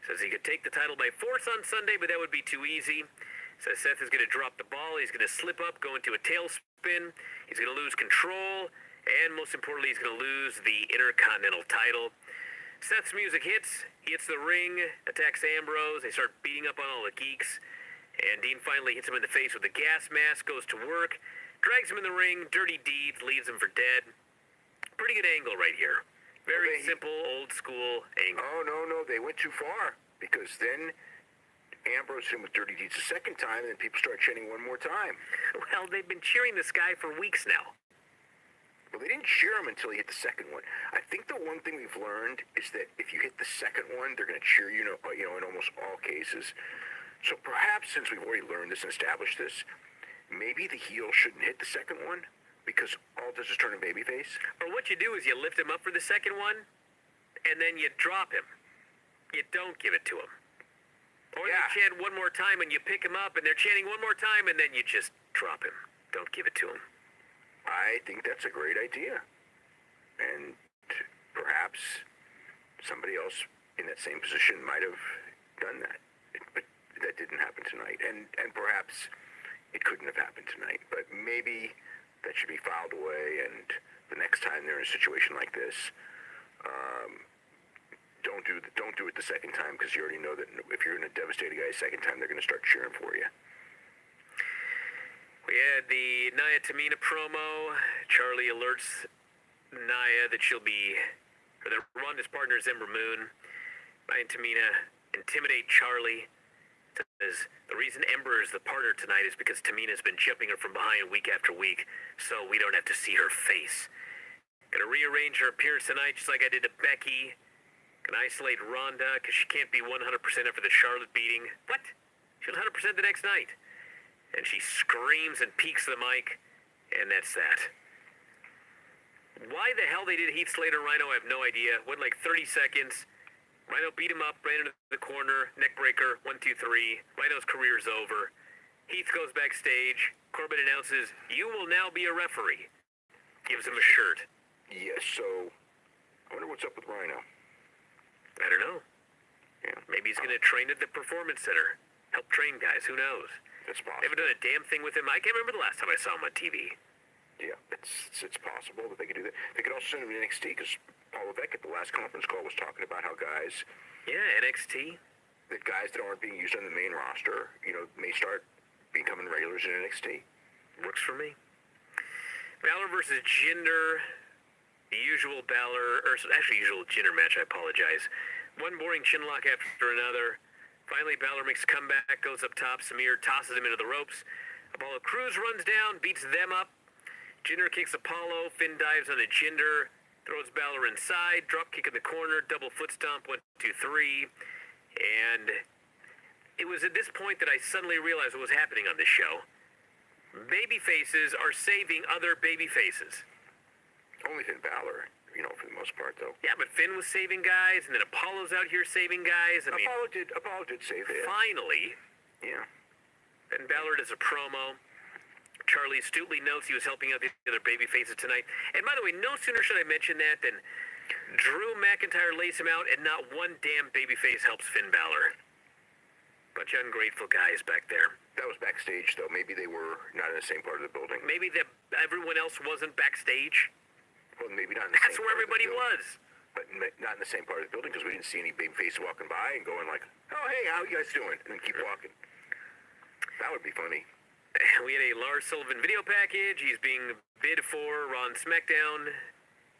Speaker 1: Says he could take the title by force on Sunday, but that would be too easy. Says Seth is going to drop the ball, he's going to slip up, go into a tailspin, he's going to lose control, and most importantly, he's going to lose the Intercontinental title. Seth's music hits, he hits the ring, attacks Ambrose, they start beating up on all the geeks, and Dean finally hits him in the face with a gas mask, goes to work, drags him in the ring, dirty deeds, leaves him for dead. Pretty good angle right here. Very simple, old school angle.
Speaker 2: Oh, no, they went too far, because then Ambrose hit him with dirty deeds the second time, and then people start chanting one more time.
Speaker 1: Well, they've been cheering this guy for weeks now.
Speaker 2: Well, they didn't cheer him until he hit the second one. I think the one thing we've learned is that if you hit the second one, they're going to cheer you, in almost all cases. So perhaps since we've already learned this and established this, maybe the heel shouldn't hit the second one because all it does is turn him babyface.
Speaker 1: Or what you do is you lift him up for the second one, and then you drop him. You don't give it to him. Or you chant one more time and you pick him up, and they're chanting one more time, and then you just drop him. Don't give it to him.
Speaker 2: I think that's a great idea. And perhaps somebody else in that same position might have done that. but that didn't happen tonight, and perhaps it couldn't have happened tonight. But maybe that should be filed away, and the next time they're in a situation like this, don't do it the second time, because you already know that if you're going to devastate a guy a second time, they're going to start cheering for you.
Speaker 1: We had the Nia Tamina promo. Charlie alerts Nia that that Ronda's partner is Ember Moon. Nia and Tamina intimidate Charlie. Says the reason Ember is the partner tonight is because Tamina's been jumping her from behind week after week, so we don't have to see her face. Gonna rearrange her appearance tonight just like I did to Becky. Gonna isolate Ronda because she can't be 100% after the Charlotte beating. What? She was 100% the next night. And she screams and peeks the mic, and that's that. Why the hell they did Heath Slater and Rhino, I have no idea. Went like 30 seconds. Rhino beat him up, ran into the corner, neck breaker, 1, 2, 3. Rhino's career's over. Heath goes backstage. Corbin announces, "You will now be a referee." Gives him a shirt.
Speaker 2: Yes, so I wonder what's up with Rhino.
Speaker 1: I don't know.
Speaker 2: Yeah.
Speaker 1: Maybe he's going to train at the Performance Center. Help train guys, who knows?
Speaker 2: That's possible.
Speaker 1: They haven't done a damn thing with him. I can't remember the last time I saw him on TV.
Speaker 2: Yeah, it's possible that they could do that. They could also send him to NXT, because Paul Levesque at the last conference call was talking about how
Speaker 1: NXT.
Speaker 2: that guys that aren't being used on the main roster, may start becoming regulars in NXT.
Speaker 1: Works for me. Balor versus Jinder. The usual usual Jinder match, I apologize. One boring chinlock after another. Finally, Balor makes a comeback, goes up top. Samir tosses him into the ropes. Apollo Crews runs down, beats them up. Jinder kicks Apollo. Finn dives on a Jinder. Throws Balor inside. Drop kick in the corner. Double foot stomp. 1, 2, 3. And it was at this point that I suddenly realized what was happening on this show. Baby faces are saving other baby faces.
Speaker 2: Only Finn Balor, for the most part, though.
Speaker 1: Yeah, but Finn was saving guys, and then Apollo's out here saving guys.
Speaker 2: Apollo did save it.
Speaker 1: Finally.
Speaker 2: Yeah.
Speaker 1: And Balor does a promo. Charlie astutely notes he was helping out the other baby faces tonight. And by the way, no sooner should I mention that than Drew McIntyre lays him out, and not one damn babyface helps Finn Balor. Bunch of ungrateful guys back there.
Speaker 2: That was backstage, though. Maybe they were not in the same part of the building.
Speaker 1: Maybe everyone else wasn't backstage.
Speaker 2: Well, maybe not in the
Speaker 1: That's
Speaker 2: same
Speaker 1: where
Speaker 2: part
Speaker 1: everybody
Speaker 2: of the building,
Speaker 1: was.
Speaker 2: But not in the same part of the building, because we didn't see any babyface walking by and going like, "Oh, hey, how you guys doing?" and then keep walking. That would be funny.
Speaker 1: We had a Lars Sullivan video package. He's being bid for Raw and SmackDown.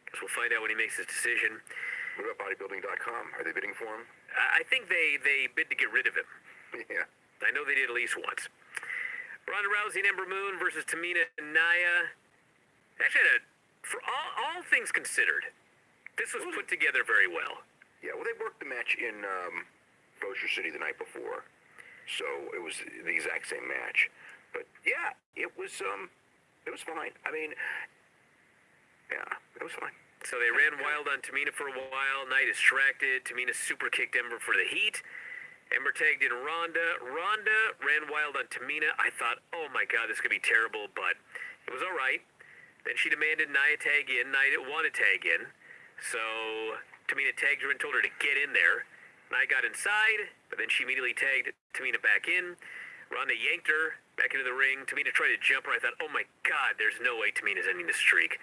Speaker 1: Guess we'll find out when he makes his decision.
Speaker 2: What about bodybuilding.com? Are they bidding for him?
Speaker 1: I think they bid to get rid of him.
Speaker 2: Yeah.
Speaker 1: I know they did at least once. Ronda Rousey and Ember Moon versus Tamina and Nia. Actually, for all things considered, this was put together very well.
Speaker 2: Yeah, well, they worked the match in Bossier City the night before, so it was the exact same match. But yeah, it was fine. I mean, yeah, it was fine.
Speaker 1: So they ran wild on Tamina for a while. Nia distracted. Tamina super kicked Ember for the heat. Ember tagged in Ronda. Ronda ran wild on Tamina. I thought, oh my God, this could be terrible, but it was all right. Then she demanded Nia tag in. Nia didn't want to tag in. So Tamina tagged her and told her to get in there. Nia got inside, but then she immediately tagged Tamina back in. Ronda yanked her back into the ring. Tamina tried to jump her. I thought, oh my God, there's no way Tamina's ending the streak.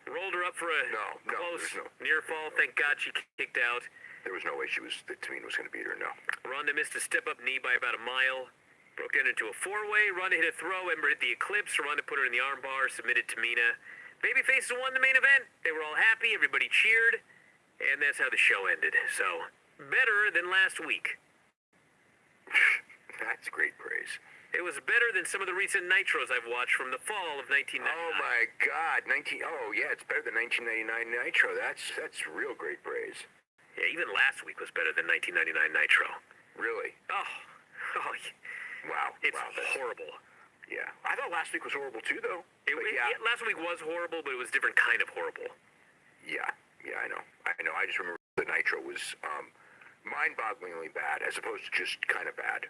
Speaker 1: Rolled her up for a close near fall. Thank God she kicked out.
Speaker 2: There was no way that Tamina was going to beat her, no.
Speaker 1: Ronda missed a step-up knee by about a mile. Broke down into a four-way. Ronda hit a throw. Ember hit the Eclipse. Ronda put her in the armbar. Submitted Tamina. Babyface won the main event. They were all happy. Everybody cheered. And that's how the show ended. So, better than last week.
Speaker 2: That's great praise.
Speaker 1: It was better than some of the recent Nitros I've watched from the fall of 1999.
Speaker 2: Oh my God, Oh yeah, it's better than 1999 Nitro. That's real great praise.
Speaker 1: Yeah, even last week was better than 1999 Nitro.
Speaker 2: Really?
Speaker 1: Oh,
Speaker 2: wow.
Speaker 1: It's
Speaker 2: wow,
Speaker 1: horrible.
Speaker 2: Yeah, I thought last week was horrible too, though.
Speaker 1: Last week was horrible, but it was a different kind of horrible.
Speaker 2: Yeah, I know. I just remember the Nitro was mind-bogglingly bad, as opposed to just kind of bad.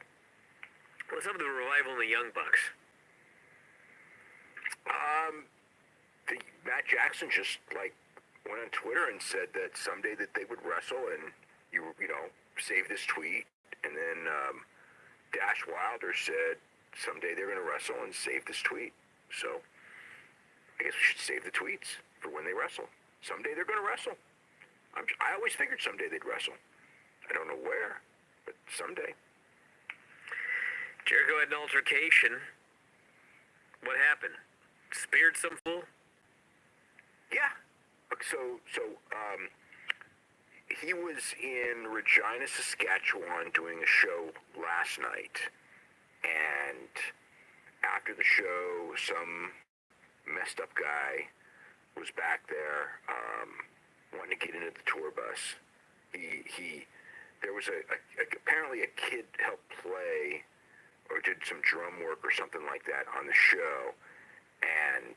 Speaker 1: What's up with the revival and the Young Bucks?
Speaker 2: Matt Jackson just went on Twitter and said that someday that they would wrestle, and you know, save this tweet, and then then Dash Wilder said someday they're going to wrestle and save this tweet. So I guess we should save the tweets for when they wrestle. Someday they're going to wrestle. I always figured someday they'd wrestle. I don't know where, but someday.
Speaker 1: Jericho had an altercation. What happened? Speared some fool?
Speaker 2: Yeah. So he was in Regina, Saskatchewan doing a show last night. And after the show, some messed up guy was back there wanting to get into the tour bus. There was apparently a kid helped play or did some drum work or something like that on the show, and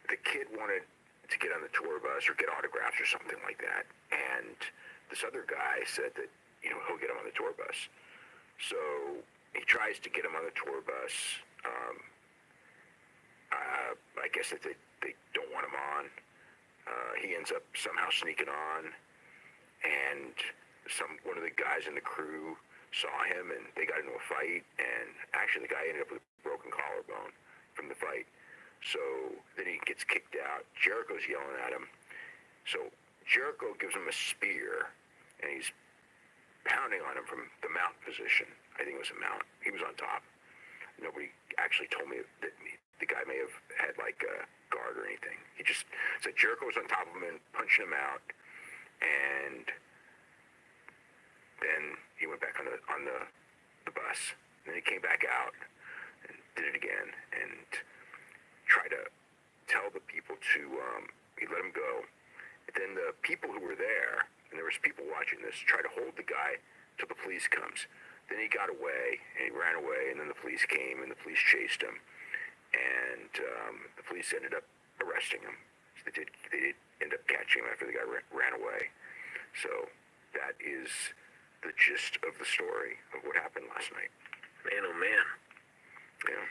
Speaker 2: the kid wanted to get on the tour bus or get autographs or something like that, and this other guy said that he'll get him on the tour bus. So he tries to get him on the tour bus. I guess that they don't want him on. He ends up somehow sneaking on, and one of the guys in the crew saw him, and they got into a fight, and actually the guy ended up with a broken collarbone from the fight. So then he gets kicked out. Jericho's yelling at him. So Jericho gives him a spear, and he's pounding on him from the mount position. I think it was a mount. He was on top. Nobody actually told me that the guy may have had like a guard or anything. He just said Jericho was on top of him and punching him out, and then he went back on the bus. And then he came back out and did it again and tried to tell the people to he let him go. And then the people who were there, and there was people watching this, tried to hold the guy till the police comes. Then he got away, and he ran away, and then the police came, and the police chased him. And the police ended up arresting him. So they did end up catching him after the guy ran away. So that is the gist of the story of what happened last night.
Speaker 1: Man, oh man.
Speaker 2: Yeah.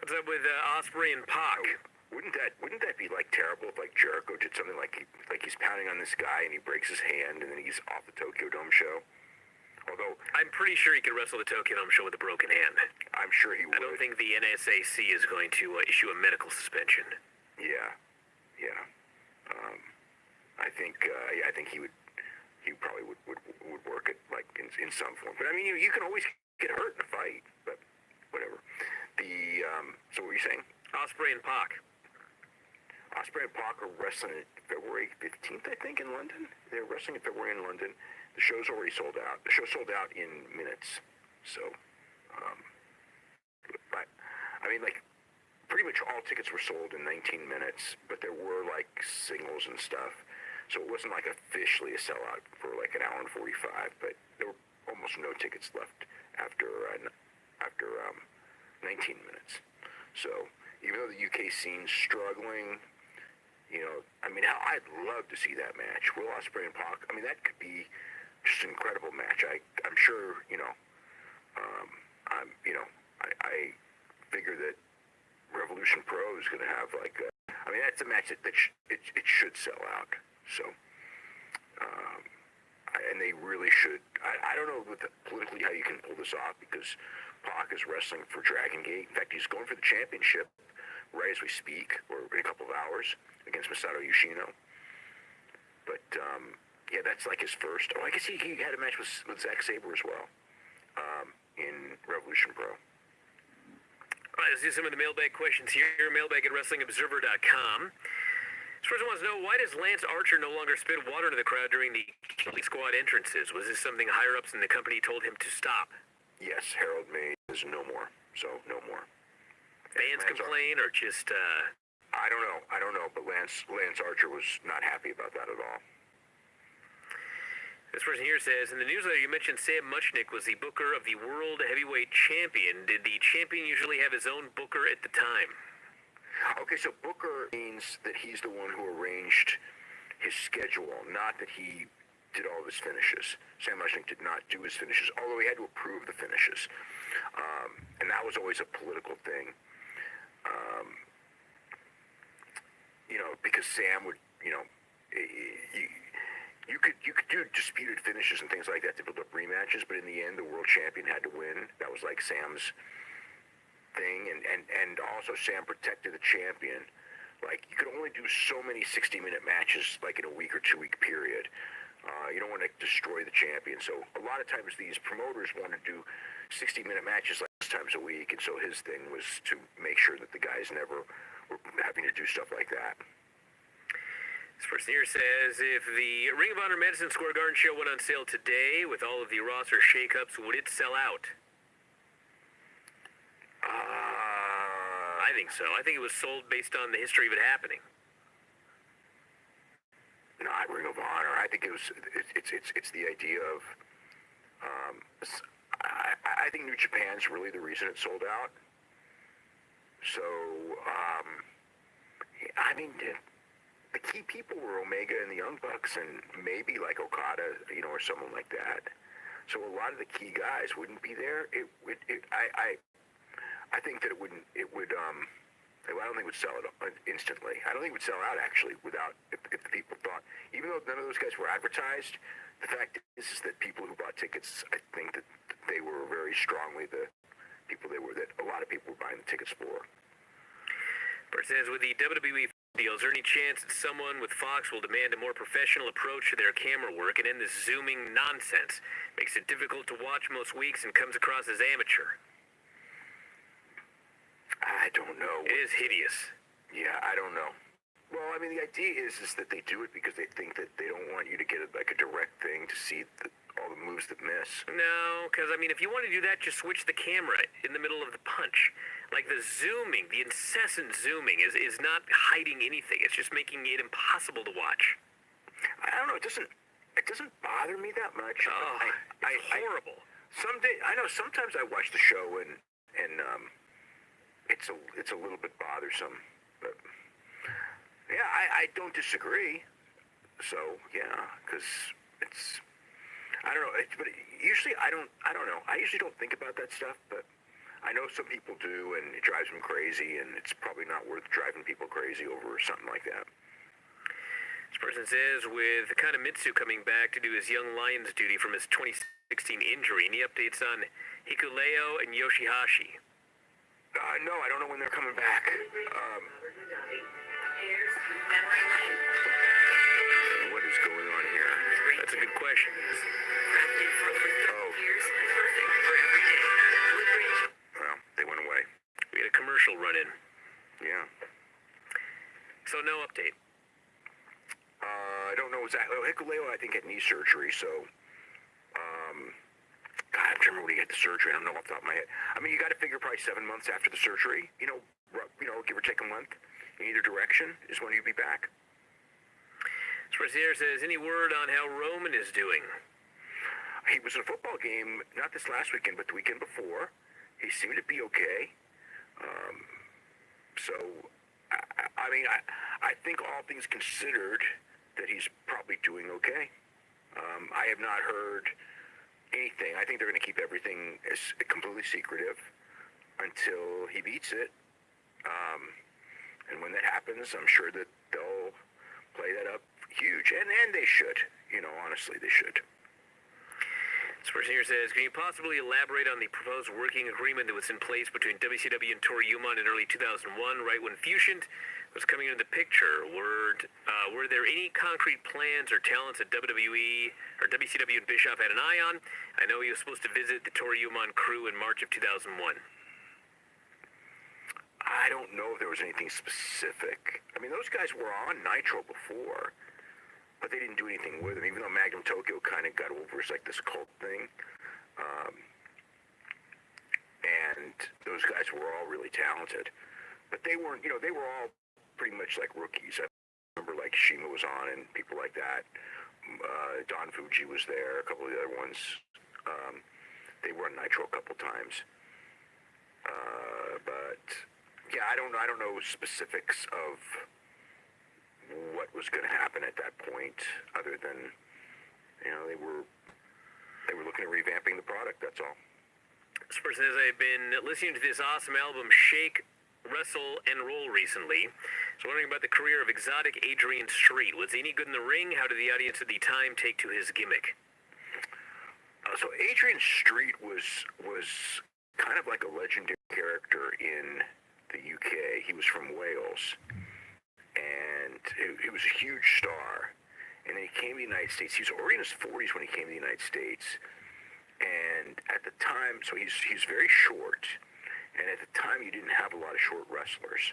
Speaker 1: What's up with Osprey and Pac?
Speaker 2: Wouldn't that be like terrible if like Jericho did something like he's pounding on this guy and he breaks his hand and then he's off the Tokyo Dome show? Although
Speaker 1: I'm pretty sure he could wrestle the Tokyo Dome show with a broken hand.
Speaker 2: I'm sure he would.
Speaker 1: I don't think the NSAC is going to issue a medical suspension.
Speaker 2: Yeah. I think he would. He probably would work it like in some form. But I mean, you can always get hurt in a fight. But whatever. So what were you saying?
Speaker 1: Osprey and Pac.
Speaker 2: Osprey and Pac are wrestling February 15th, I think, in London. They're wrestling in February in London. The show's already sold out. The show sold out in minutes. So, I mean, like, pretty much all tickets were sold in 19 minutes, but there were, like, singles and stuff. So it wasn't, like, officially a sellout for, like, an hour and 45, but there were almost no tickets left after 19 minutes. So, even though the UK scene's struggling, I mean, I'd love to see that match. Will Ospreay and Pac, I mean, that could be just an incredible match. I'm sure, I figure that Revolution Pro is going to have like, I mean, that's a match that it should sell out. So, and they really should. I don't know politically how you can pull this off because Pac is wrestling for Dragon Gate. In fact, he's going for the championship right as we speak, or in a couple of hours against Masato Yoshino. But yeah, that's like his first. Oh, I guess he had a match with Zack Sabre as well in Revolution Pro.
Speaker 1: All right, let's do some of the mailbag questions here. Mailbag at WrestlingObserver.com. This person wants to know, why does Lance Archer no longer spit water into the crowd during the Elite Squad entrances? Was this something higher ups in the company told him to stop?
Speaker 2: Yes, Harold May says no more. So no more.
Speaker 1: Fans complain or just
Speaker 2: I don't know, but Lance Archer was not happy about that at all.
Speaker 1: This person here says, in the newsletter you mentioned Sam Muchnick was the booker of the World Heavyweight Champion. Did the champion usually have his own booker at the time?
Speaker 2: Okay, so booker means that he's the one who arranged his schedule, not that he did all of his finishes. Sam Muchnick did not do his finishes, although he had to approve the finishes. And that was always a political thing. Because Sam would, you could do disputed finishes and things like that to build up rematches, but in the end, the world champion had to win. That was like Sam's thing, and also Sam protected the champion. Like, you could only do so many 60-minute matches, like in a week or 2-week period. You don't want to destroy the champion. So a lot of times these promoters want to do 60-minute matches like 6 times a week, and so his thing was to make sure that the guys never were having to do stuff like that.
Speaker 1: This person here says, if the Ring of Honor Madison Square Garden show went on sale today with all of the roster shakeups, would it sell out? I think so. I think it was sold based on the history of it happening.
Speaker 2: Not Ring of Honor. I think it's the idea of I think New Japan's really the reason it sold out. So I mean, the key people were Omega and the Young Bucks, and maybe like Okada, or someone like that. So a lot of the key guys wouldn't be there. I think that it would. I don't think it would sell it instantly. I don't think it would sell out actually without if the people thought. Even though none of those guys were advertised, the fact is that people who bought tickets, I think that they were very strongly the people that a lot of people were buying the tickets for.
Speaker 1: Bert says, with the WWE deal, is there any chance that someone with Fox will demand a more professional approach to their camera work and end this zooming nonsense? Makes it difficult to watch most weeks and comes across as amateur.
Speaker 2: I don't know.
Speaker 1: It is hideous.
Speaker 2: Yeah, I don't know. Well, I mean, the idea is that they do it because they think that they don't want you to get a direct thing to see all the moves that miss.
Speaker 1: No, because, I mean, if you want to do that, just switch the camera in the middle of the punch. Like, the zooming, the incessant zooming is not hiding anything. It's just making it impossible to watch.
Speaker 2: I don't know. It doesn't bother me that much.
Speaker 1: Oh, it's horrible.
Speaker 2: I know sometimes I watch the show and it's a little bit bothersome, but yeah, I don't disagree. So yeah, because I don't know. But usually I don't know. I usually don't think about that stuff, but I know some people do, and it drives them crazy, and it's probably not worth driving people crazy over something like that.
Speaker 1: This person says, with Kanemitsu coming back to do his Young Lions duty from his 2016 injury, any updates on Hikuleo and Yoshihashi?
Speaker 2: No, I don't know when they're coming back. What is going on here?
Speaker 1: That's a good question.
Speaker 2: Oh. Well, they went away.
Speaker 1: We had a commercial run in.
Speaker 2: Yeah.
Speaker 1: So no update.
Speaker 2: I don't know exactly. Well, Hikuleo, I think, had knee surgery, so God, I don't remember when he had the surgery. I don't know off the top of my head. I mean, you got to figure probably 7 months after the surgery. Give or take a month in either direction is when he'd be back.
Speaker 1: Sprasier says, any word on how Roman is doing?
Speaker 2: He was in a football game, not this last weekend, but the weekend before. He seemed to be okay. So, I mean, I think all things considered that he's probably doing okay. I have not heard anything. I think they're going to keep everything as completely secretive until he beats it. And when that happens, I'm sure that they'll play that up huge. And they should. Honestly, they should.
Speaker 1: This person here says, can you possibly elaborate on the proposed working agreement that was in place between WCW and Tori Uman in early 2001, right when Fusion was coming into the picture? Were there any concrete plans or talents that WWE or WCW and Bischoff had an eye on? I know he was supposed to visit the Tori Uman crew in March of 2001.
Speaker 2: I don't know if there was anything specific. I mean, those guys were on Nitro before, but they didn't do anything with him, even though Magnum Tokyo kind of got over as like this cult thing. And those guys were all really talented, but they weren't, they were all pretty much like rookies. I remember like Shima was on and people like that. Don Fuji was there, a couple of the other ones. They were on Nitro a couple times. But yeah, I don't know specifics of what was going to happen at that point, other than they were looking at revamping the product. That's all.
Speaker 1: This person says, I've been listening to this awesome album, Shake wrestle and roll recently. So wondering about the career of exotic Adrian Street. Was he any good in the ring? How did the audience at the time take to his gimmick?
Speaker 2: So Adrian Street was kind of like a legendary character in the UK. He was from Wales, and he was a huge star. And then he came to the United States. He was already in his 40s when he came to the United States. And at the time, so he's very short. And at the time, you didn't have a lot of short wrestlers.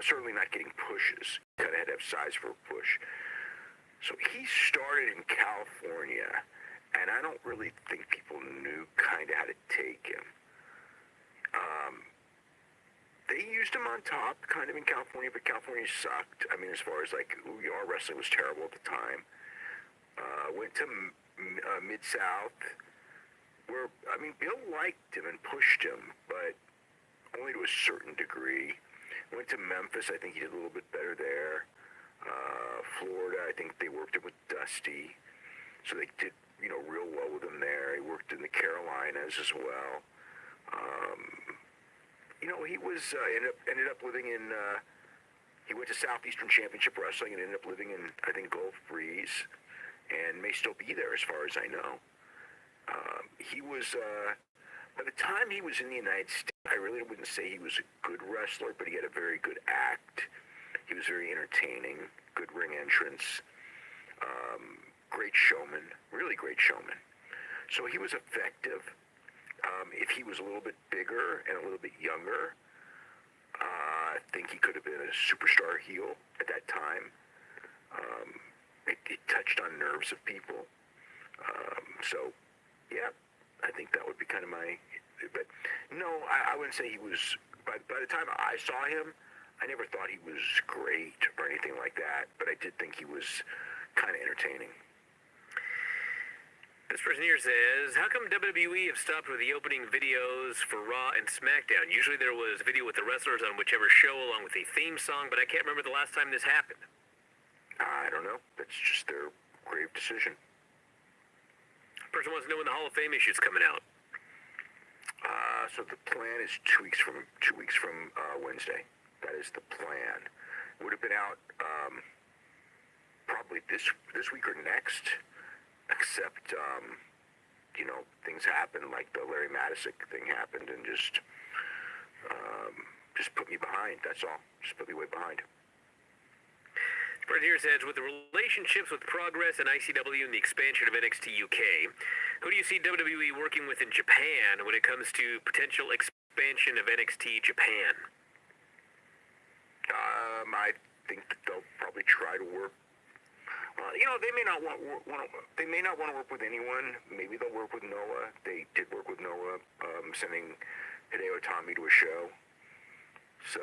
Speaker 2: Certainly not getting pushes. Kind of had to have size for a push. So he started in California, and I don't really think people knew kind of how to take him. They used him on top, kind of in California, but California sucked. I mean, as far as like UR wrestling was terrible at the time. Went to Mid-South, where, I mean, Bill liked him and pushed him, but only to a certain degree. Went to Memphis, I think he did a little bit better there. Florida, I think they worked him with Dusty, so they did, real well with him there. He worked in the Carolinas as well. He was ended up living in. He went to Southeastern Championship Wrestling and ended up living in, I think, Gulf Breeze, and may still be there as far as I know. He was. By the time he was in the United States, I really wouldn't say he was a good wrestler, but he had a very good act. He was very entertaining, good ring entrance, great showman, really great showman. So he was effective. If he was a little bit bigger and a little bit younger, I think he could have been a superstar heel at that time. It touched on nerves of people. So, yeah, I think that would be kind of my... But no, I wouldn't say he was... By the time I saw him, I never thought he was great or anything like that, but I did think he was kind of entertaining.
Speaker 1: This person here says, how come WWE have stopped with the opening videos for Raw and SmackDown? Usually there was video with the wrestlers on whichever show along with a theme song, but I can't remember the last time this happened.
Speaker 2: I don't know. That's just their grave decision.
Speaker 1: Person wants to know when the Hall of Fame issue is coming out.
Speaker 2: So the plan is 2 weeks from Wednesday. That is the plan. Would have been out probably this week or next, except things happened, like the Larry Madison thing happened, and just put me behind. That's all. Just put me way behind.
Speaker 1: Right here says, with the relationships with Progress and ICW and the expansion of NXT UK, who do you see WWE working with in Japan when it comes to potential expansion of NXT Japan?
Speaker 2: I think they'll probably try to work. Well, they may not want to work with anyone. Maybe they'll work with Noah. They did work with Noah, sending Hideo Itami to a show. So.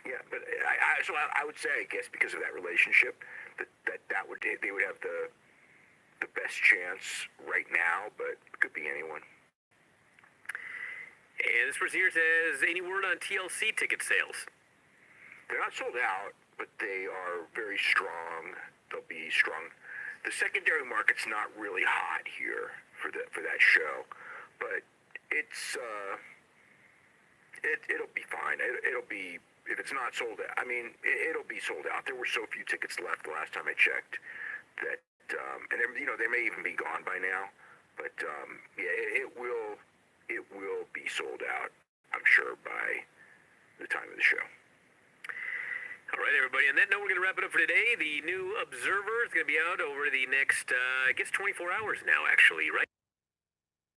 Speaker 2: Yeah, but I would say, I guess, because of that relationship, that would they would have the best chance right now, but it could be anyone.
Speaker 1: And this person here says, any word on TLC ticket sales?
Speaker 2: They're not sold out, but they are very strong. They'll be strong. The secondary market's not really hot here for that show, but it'll be fine. It'll be. If it's not sold out, I mean, it'll be sold out. There were so few tickets left the last time I checked that, and they may even be gone by now. But yeah, it will be sold out, I'm sure, by the time of the show.
Speaker 1: All right, everybody. On that note, we're going to wrap it up for today. The new Observer is going to be out over the next, I guess, 24 hours now, actually, right?